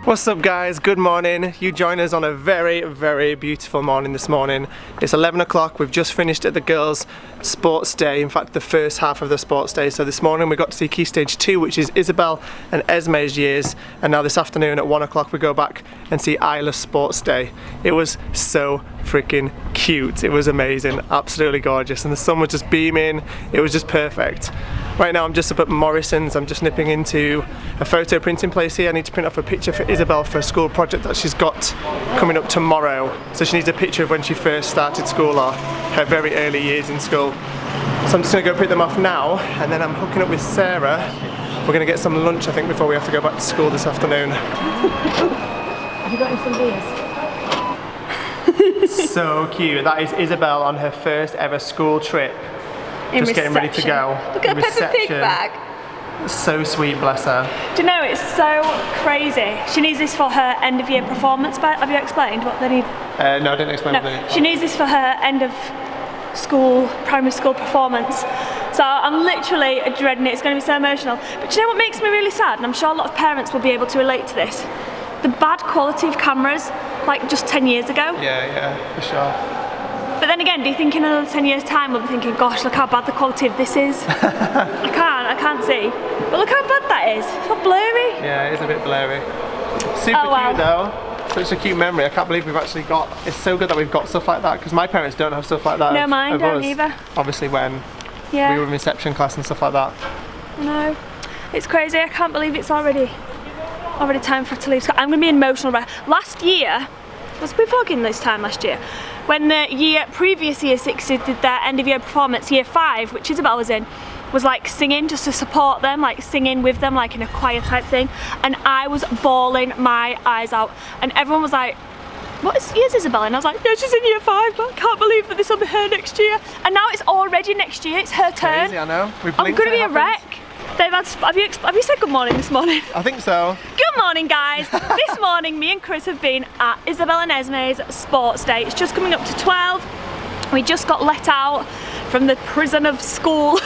What's up guys, good morning. You join us on a very beautiful morning this morning. It's 11 o'clock, we've just finished at the girls' sports day, in fact the first half of the sports day. So this morning we got to see Key Stage 2, which is Isabel and Esmé's years, and now this afternoon at 1 o'clock we go back and see Isla's sports day. It was so freaking cute, it was amazing, absolutely gorgeous, and the sun was just beaming, it was just perfect. Right now I'm just up at Morrison's, I'm just nipping into a photo printing place here. I need to print off a picture for Isabel for a school project that she's got coming up tomorrow. So she needs a picture of when she first started school or her very early years in school. So I'm just going to go print them off now, and then I'm hooking up with Sarah. We're going to get some lunch I think before we have to go back to school this afternoon. Have you got any some beers? So cute, that is Isabel on her first ever school trip. Just getting ready to go. Look at the Peppa Pig bag. So sweet, bless her. Do you know, it's so crazy. She needs this for her end of year performance, but have you explained what they need? No, I didn't explain what they need. She needs this for her end of school, primary school performance. So I'm literally dreading it, it's going to be so emotional. But do you know what makes me really sad? And I'm sure a lot of parents will be able to relate to this. The bad quality of cameras, like just 10 years ago. Yeah, for sure. But then again, do you think in another 10 years time we'll be thinking, gosh, look how bad the quality of this is? I can't see. But look how bad that is. It's all blurry. Yeah, it is a bit blurry. Super cute though. Such a cute memory. I can't believe we've actually got, it's so good that we've got stuff like that, because my parents don't have stuff like that. No, mine don't either. Obviously when we were in reception class and stuff like that. No, it's crazy. I can't believe it's already time for her to leave school. I'm going to be emotional. Last year, was we vlogging this time last year? When the previous year 6 did their end of year performance, year 5, which Isabel was in, was like singing just to support them, like singing with them, like in a choir type thing, and I was bawling my eyes out, and everyone was like, what year's Isabel? And I was like, yeah, she's in year 5, but I can't believe that this will be her next year. And now it's already next year, it's her turn. Crazy, I know. I'm gonna be a wreck. Have you said good morning this morning? I think so. Good morning guys. This morning me and Chris have been at Isabel and Esmé's sports day. It's just coming up to 12. We just got let out from the prison of school.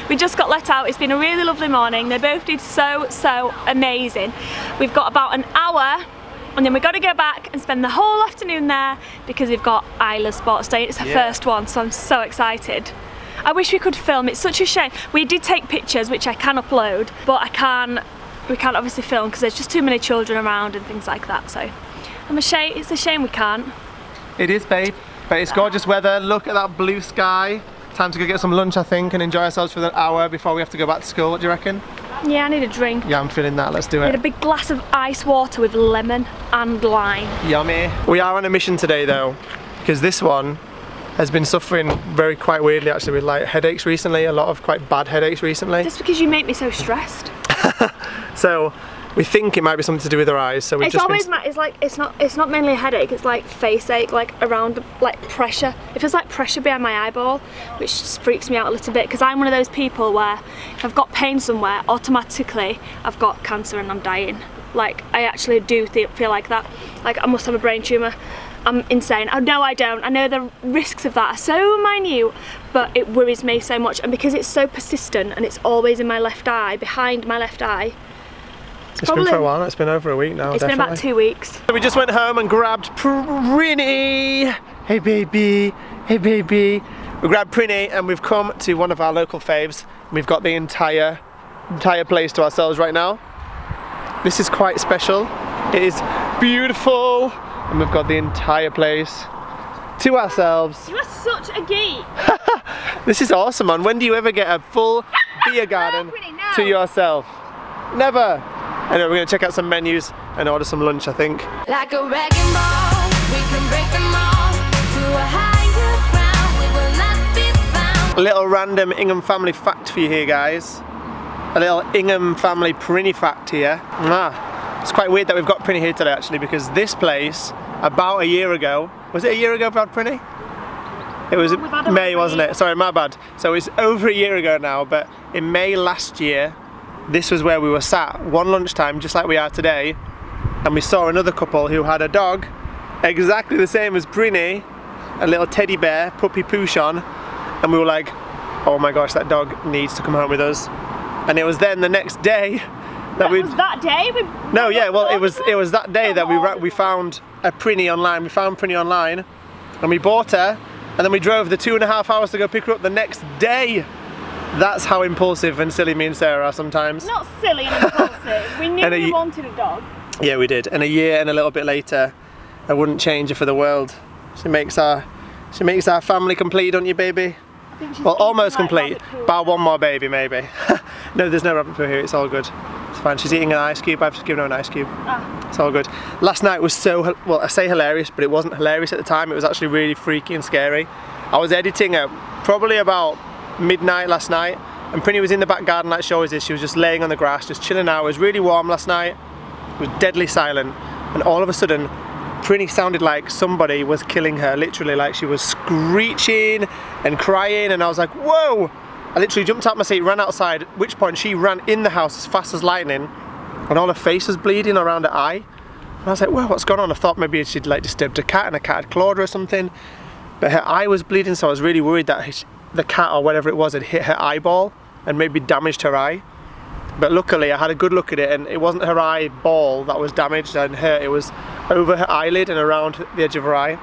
We just got let out. It's been a really lovely morning. They both did so amazing. We've got about an hour and then we've got to go back and spend the whole afternoon there because we've got Isla's sports day. It's her first one, so I'm so excited. I wish we could film, it's such a shame. We did take pictures, which I can upload, but we can't obviously film because there's just too many children around and things like that, so it's a shame we can't. It is, babe, but it's gorgeous weather. Look at that blue sky. Time to go get some lunch, I think, and enjoy ourselves for an hour before we have to go back to school. What do you reckon? Yeah, I need a drink. Yeah, I'm feeling that, let's do it. I need a big glass of ice water with lemon and lime. Yummy. We are on a mission today though, because this one has been suffering quite weirdly actually with like headaches recently, a lot of quite bad headaches recently. Just because you make me so stressed. So we think it might be something to do with her eyes. So it's not mainly a headache. It's like face ache, like around like pressure. It feels like pressure behind my eyeball, which just freaks me out a little bit because I'm one of those people where if I've got pain somewhere, automatically I've got cancer and I'm dying. Like I actually do feel like that. Like I must have a brain tumour. I'm insane. No, I don't. I know the risks of that are so minute, but it worries me so much. And because it's so persistent and it's always in my left eye, behind my left eye. It's been for a while. It's been over a week now. It's been about 2 weeks. So we just went home and grabbed Prinny. Hey baby, hey baby. We grabbed Prinny and we've come to one of our local faves. We've got the entire place to ourselves right now. This is quite special. It is beautiful. And we've got the entire place to ourselves. You are such a geek. This is awesome, man. When do you ever get a full beer garden to yourself? Never. Anyway, we're going to check out some menus and order some lunch, I think. Like a wrecking ball, we can break them all to a higher ground. We will not be found. A little random Ingham family fact for you here, guys. A little Ingham family Prinny fact here. It's quite weird that we've got Prinny here today actually, because this place, about a year ago, was it a year ago we had Prinny? It was May, wasn't it? Sorry, my bad. So it's over a year ago now, but in May last year, this was where we were sat one lunchtime, just like we are today, and we saw another couple who had a dog, exactly the same as Prinny, a little teddy bear, puppy Pouchon, and we were like, oh my gosh, that dog needs to come home with us. And it was then the next day was that day? No, yeah, well it was that day that we found a Prinny online. We found Prinny online and we bought her and then we drove the 2.5 hours to go pick her up the next day. That's how impulsive and silly me and Sarah are sometimes. Not silly and impulsive. We knew we wanted a dog. Yeah, we did. And a year and a little bit later, I wouldn't change her for the world. She makes our family complete, don't you, baby? Well, almost complete. Bar one more baby, maybe. No, there's no rabbit poo here. It's all good. It's fine. She's eating an ice cube. I've just given her an ice cube. It's all good. Last night was so, well, I say hilarious, but it wasn't hilarious at the time. It was actually really freaky and scary. I was editing at probably about midnight last night, and Prinny was in the back garden like she always is. She was just laying on the grass, just chilling out. It was really warm last night. It was deadly silent, and all of a sudden, Prinny sounded like somebody was killing her, literally, like she was screeching and crying, and I was like, whoa! I literally jumped out my seat, ran outside, at which point she ran in the house as fast as lightning, and all her face was bleeding around her eye. And I was like, whoa, what's going on? I thought maybe she'd like disturbed a cat and a cat had clawed her or something, but her eye was bleeding, so I was really worried that the cat or whatever it was had hit her eyeball and maybe damaged her eye. But luckily I had a good look at it and it wasn't her eyeball that was damaged and hurt, it was over her eyelid and around the edge of her eye.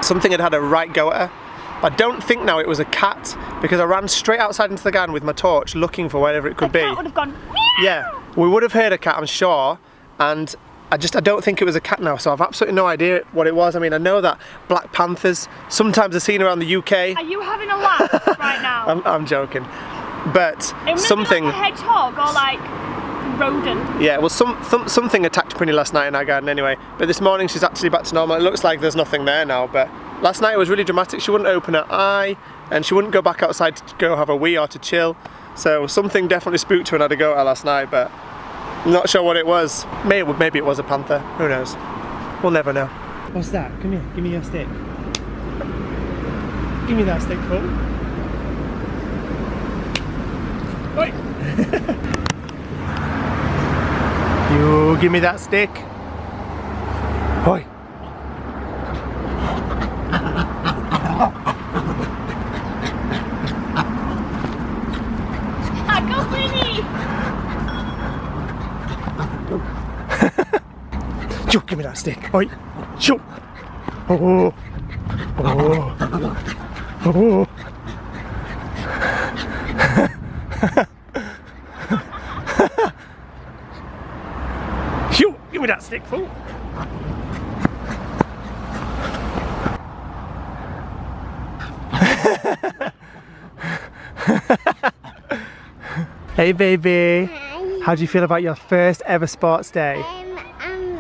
Something had a right go at her. I don't think now it was a cat because I ran straight outside into the garden with my torch looking for whatever it could be. The cat would have gone meow. Yeah, we would have heard a cat, I'm sure, and I don't think it was a cat now, so I've absolutely no idea what it was. I mean, I know that black panthers sometimes are seen around the UK. Are you having a laugh right now? I'm joking. But something... Like a hedgehog or like rodent. Yeah, well something attacked Prinny last night in our garden anyway. But this morning she's actually back to normal. It looks like there's nothing there now, but last night it was really dramatic. She wouldn't open her eye and she wouldn't go back outside to go have a wee or to chill. So something definitely spooked her and had a go at her last night, but I'm not sure what it was. Maybe it was a panther, who knows? We'll never know. What's that? Come here, give me your stick. Give me that stick, fool. Oi! You give me that stick. Oi! Go, Prinny! Yo, give me that stick. Oi! Shoo! Oh! Oh! Oh! Shoo! Give me that stick, fool! Hey baby! Hi. How do you feel about your first ever sports day? I'm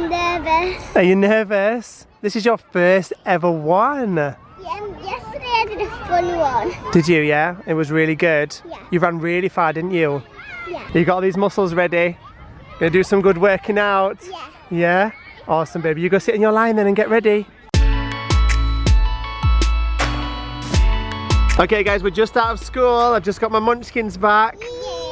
nervous. Are you nervous? This is your first ever one. Yeah, yesterday I did a fun one. Did you, yeah? It was really good? Yeah. You ran really far, didn't you? Yeah. You got all these muscles ready? Gonna do some good working out? Yeah. Yeah? Awesome, baby. You go sit in your line then and get ready. Okay guys, we're just out of school. I've just got my munchkins back. Yay.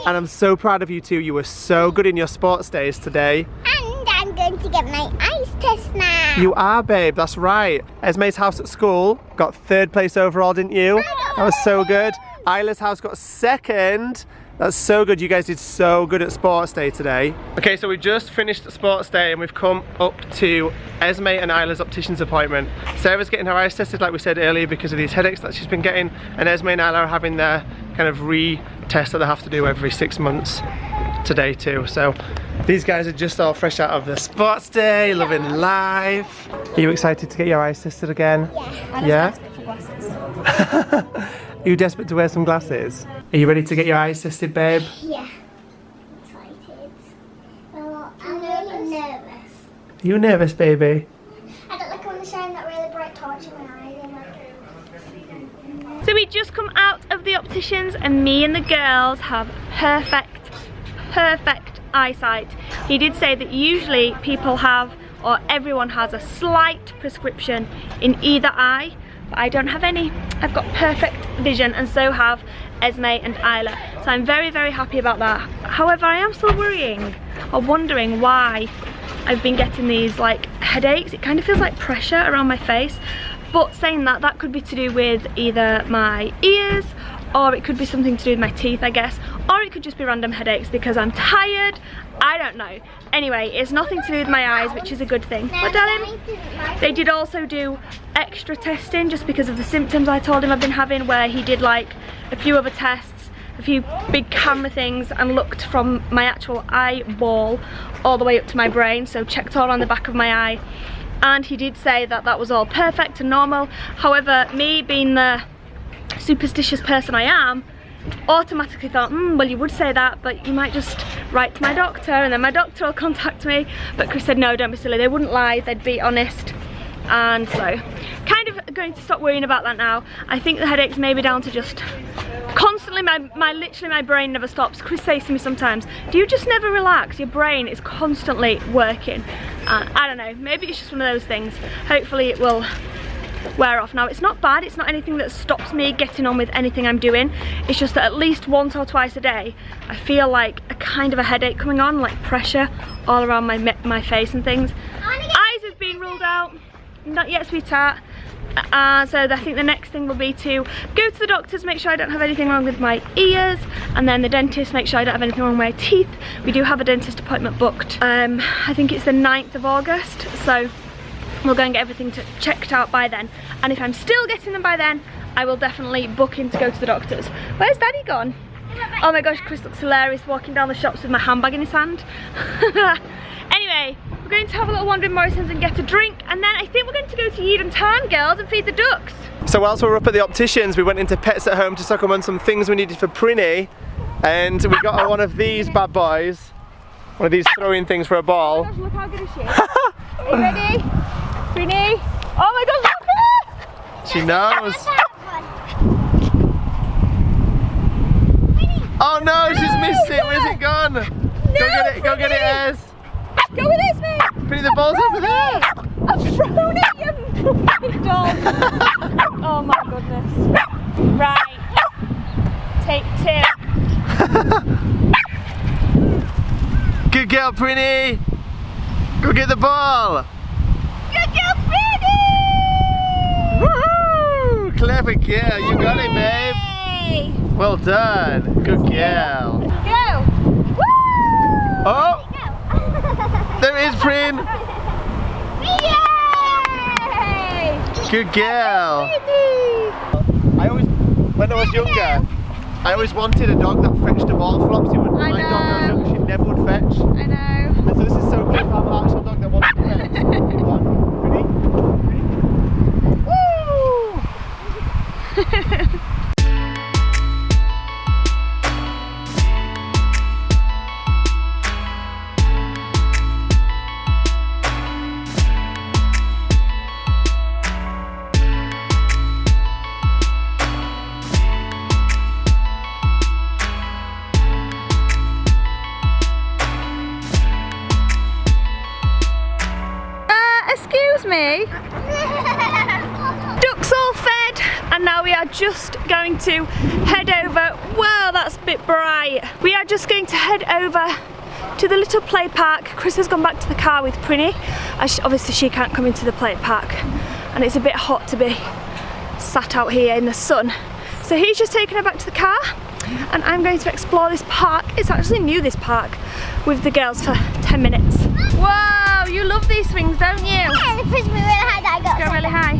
And I'm so proud of you two. You were so good in your sports days today. And I'm going to get my ice test now. You are, babe, that's right. Esmé's house at school got 3rd place overall, didn't you? That was so good. Isla's house got 2nd. That's so good. You guys did so good at sports day today. Okay, so we just finished sports day and we've come up to Esmé and Isla's optician's appointment. Sarah's getting her eyes tested like we said earlier because of these headaches that she's been getting, and Esmé and Isla are having their kind of re-test that they have to do every 6 months today too. So these guys are just all fresh out of the sports day, loving life. Are you excited to get your eyes tested again? Yeah. Yeah? Are you desperate to wear some glasses? Are you ready to get your eyes tested, babe? Yeah. I'm excited. Well, I'm really nervous. Are you nervous, baby? I don't like when they shine that really bright torch in my eyes. So we just come out of the opticians and me and the girls have perfect eyesight. He did say that usually people have, or everyone has, a slight prescription in either eye. But I don't have any. I've got perfect vision, and so have Esmé and Isla. So I'm very, very happy about that. However, I am still worrying or wondering why I've been getting these like headaches. It kind of feels like pressure around my face. But saying that, that could be to do with either my ears, or it could be something to do with my teeth, I guess. or it could just be random headaches because I'm tired. I don't know. Anyway, it's nothing to do with my eyes, which is a good thing. What, darling? They did also do extra testing just because of the symptoms I told him I've been having, where he did like a few other tests, a few big camera things, and looked from my actual eyeball all the way up to my brain, so checked all on the back of my eye. And he did say that that was all perfect and normal. However, me being the superstitious person I am, automatically thought, well, you would say that, but you might just write to my doctor and then my doctor will contact me. But Chris said, no, don't be silly, they wouldn't lie, they'd be honest. And so, kind of going to stop worrying about that now. I think the headaches may be down to just constantly, literally my brain never stops. Chris says to me sometimes, do you just never relax? Your brain is constantly working. I don't know, maybe it's just one of those things. Hopefully it will wear off. Now, it's not bad, it's not anything that stops me getting on with anything I'm doing. It's just that at least once or twice a day I feel like a kind of a headache coming on, like pressure all around my face and things. Eyes have been ruled out, not yet, sweetheart. So I think the next thing will be to go to the doctors, make sure I don't have anything wrong with my ears, and then the dentist, make sure I don't have anything wrong with my teeth. We do have a dentist appointment booked. I think it's the 9th of August, so we'll go and get everything checked out by then. And if I'm still getting them by then, I will definitely book in to go to the doctors. Where's Daddy gone? Oh my gosh, Chris looks hilarious walking down the shops with my handbag in his hand. Anyway, we're going to have a little wander in Morrison's and get a drink, and then I think we're going to go to Eden Town, girls, and feed the ducks. So whilst we were up at the opticians, we went into Pets at Home to stock up on some things we needed for Prinny, and we got her one of these bad boys, one of these throwing things for a ball. Oh my gosh, look how good is she? Are you ready? Prinny? Oh my gosh, look at her! She knows. Oh no, she's missing. Where's it gone? No, go get it, Ez. Go with Esmé. Prinny, the ball's over there. I've thrown it, you big dog. Oh my goodness. Right. Take 2. Good girl, Prinny. Go get the ball. Good girl, Prinny. Woohoo! Clever girl, you got it, babe. Yay. Well done. Good girl. Go. Woo! Oh! There it is, Prin. Yay! Good girl. When I was younger, I always wanted a dog that fetched a ball. Flopsy would. My dog when I was younger, she never would fetch. I know. And so this is so good to have an actual dog that wants to fetch. Ready? Woo! Excuse me. Ducks all fed, and now we are just going to head over. Wow, that's a bit bright. We are just going to head over to the little play park. Chris has gone back to the car with Prinny, as obviously she can't come into the play park, and it's a bit hot to be sat out here in the sun. So he's just taken her back to the car, and I'm going to explore this park. It's actually new, this park, with the girls for 10 minutes. Wow, you love these swings, don't you? Yeah, it puts me really high that I got. Go really high.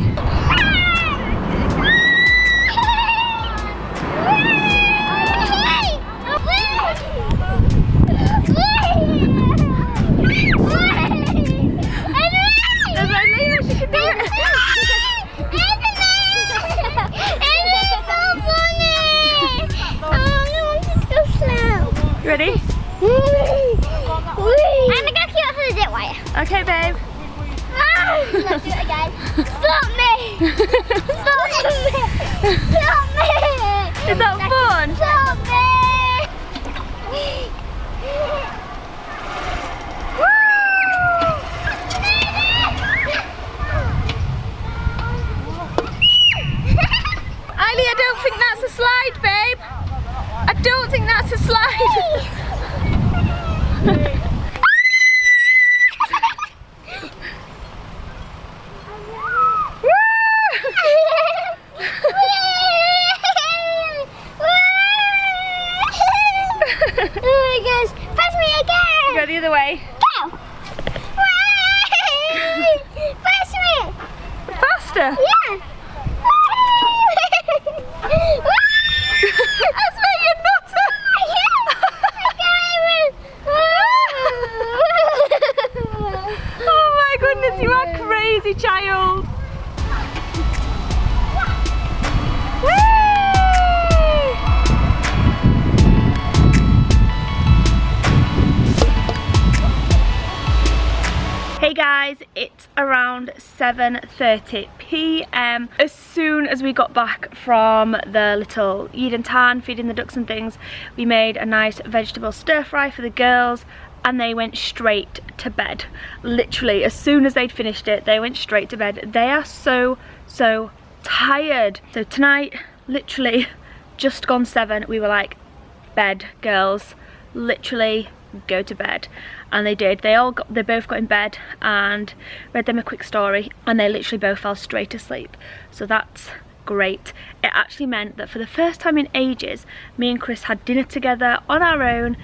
Ready? I'm gonna go keep up for the zip wire. Okay, babe. Let's do it again. Stop me! Stop me! Stop me! Is that fun? Stop me! Isla, I don't think that's a slide, babe. I don't think that's a slide. Oh my gosh. Pass me again. Go the other way. Go. Pass me. Faster. Yeah. Esmé, you're nutter. Oh my goodness, you are crazy, child. Hey guys, it's around 7:30 p.m. As soon as we got back from the little Eid and Tan, feeding the ducks and things, we made a nice vegetable stir fry for the girls and they went straight to bed. Literally, as soon as they'd finished it, they went straight to bed. They are so tired. So tonight, literally, just gone 7, we were like, bed, girls, literally go to bed. And they did. They both got in bed and read them a quick story and they literally both fell straight asleep. So that's great. It actually meant that for the first time in ages, me and Chris had dinner together on our own,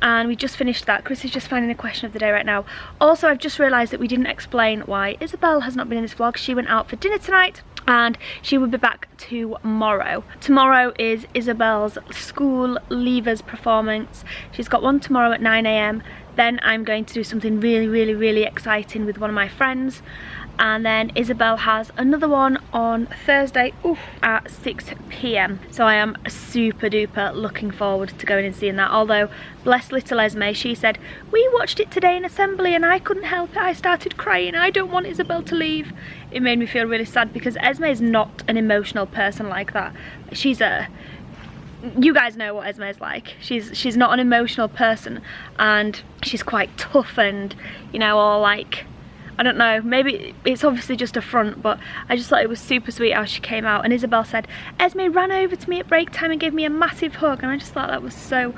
and we just finished that. Chris is just finding the question of the day right now. Also, I've just realised that we didn't explain why Isabel has not been in this vlog. She went out for dinner tonight and she will be back tomorrow. Tomorrow is Isabel's school leavers performance. She's got one tomorrow at 9 AM. Then I'm going to do something really exciting with one of my friends. And then Isabel has another one on Thursday at 6 PM. So I am super duper looking forward to going and seeing that. Although, bless little Esmé, she said, we watched it today in assembly and I couldn't help it. I started crying. I don't want Isabel to leave. It made me feel really sad because Esmé is not an emotional person like that. You guys know what Esmé is like. She's not an emotional person and she's quite tough and, you know, all like, I don't know, maybe it's obviously just a front, but I just thought it was super sweet how she came out. And Isabel said, Esmé ran over to me at break time and gave me a massive hug, and I just thought that was so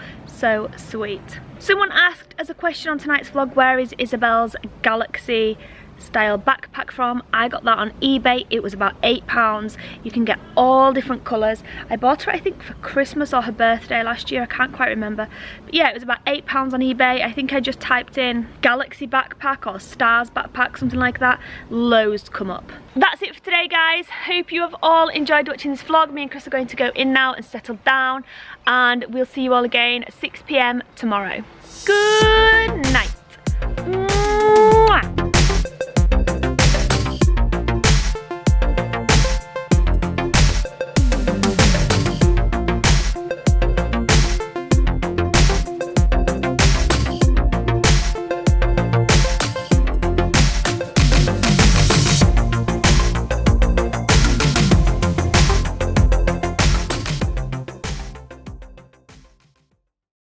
sweet. Someone asked as a question on tonight's vlog, where is Isabel's Galaxy style backpack from? I got that on eBay. It was about £8. You can get all different colours. I bought her, I think, for Christmas or her birthday last year. I can't quite remember, but yeah, it was about £8 on eBay. I think I just typed in Galaxy backpack or Stars backpack, something like that. Loads come up. That's it for today, guys. Hope you have all enjoyed watching this vlog. Me and Chris are going to go in now and settle down, and we'll see you all again at 6 PM tomorrow. Good night.